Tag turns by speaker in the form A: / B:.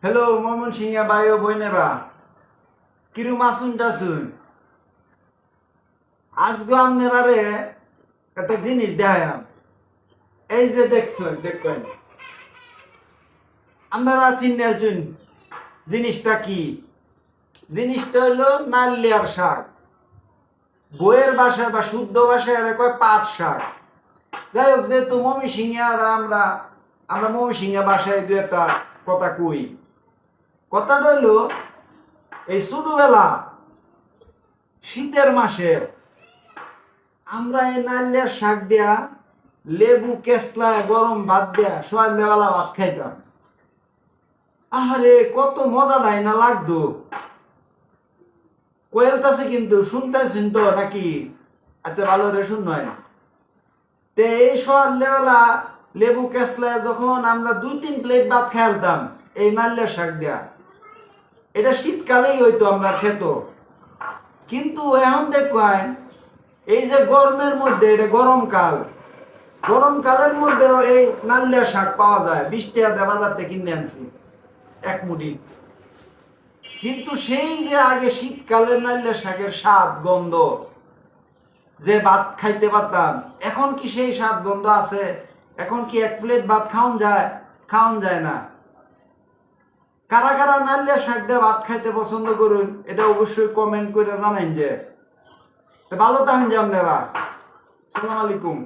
A: Hello Mymensingh ভাই ও বোনেরা, কিরম আসুন টাসুন। আজকে আপনারা একটা জিনিস দেখাম। এই যে দেখবেন আপনারা চিনেছেন জিনিসটা কি? জিনিসটা হলো নালিয়ার শাক। বইয়ের ভাষায় বা শুদ্ধ ভাষায় এর কয় পাট শাক। যাই হোক, যেহেতু ময়মনসিংহে আর আমরা ময়মনসিংহ ভাষায় দু একটা কথা কই। কথাটা হলো, এই ছোটবেলা শীতের মাসে আমরা এই নালিয়ার শাক দিয়া লেবু কেসলায় গরম ভাত দেয়া সকালবেলা ভাত খাইতাম। আহারে কত মজাটাই না লাগতো। কোয়েলতাছে কিন্তু শুনতেছেন তো নাকি? আচ্ছা, ভালো রে শুন নয়। তে এই সকালবেলা লেবু কেসলায় যখন আমরা 2-3 প্লেট ভাত খেলতাম এই নালিয়ার শাক দিয়া, এটা শীতকালেই হইতো আমরা খেত। কিন্তু এখন দেখবেন এই যে গরমের মধ্যে, এটা গরমকালের মধ্যে এই নালিয়া শাক পাওয়া যায়। 20 টাকা দিয়ে বাজার থেকে কিনে আনছি এক মুঠি। কিন্তু সেই যে আগে শীতকালের নালিয়া শাকের স্বাদ গন্ধ, যে ভাত খাইতে পারতাম, এখন কি সেই স্বাদ গন্ধ আছে? এখন কি এক প্লেট ভাত খাওন যায়? খাওন যায় না। কারা কারা নালিয়া শাক দিয়ে ভাত খাইতে পছন্দ করুন, এটা অবশ্যই কমেন্ট করে জানাইন। যে ভালো থাকেন যে আপনারা। সালাম আলাইকুম।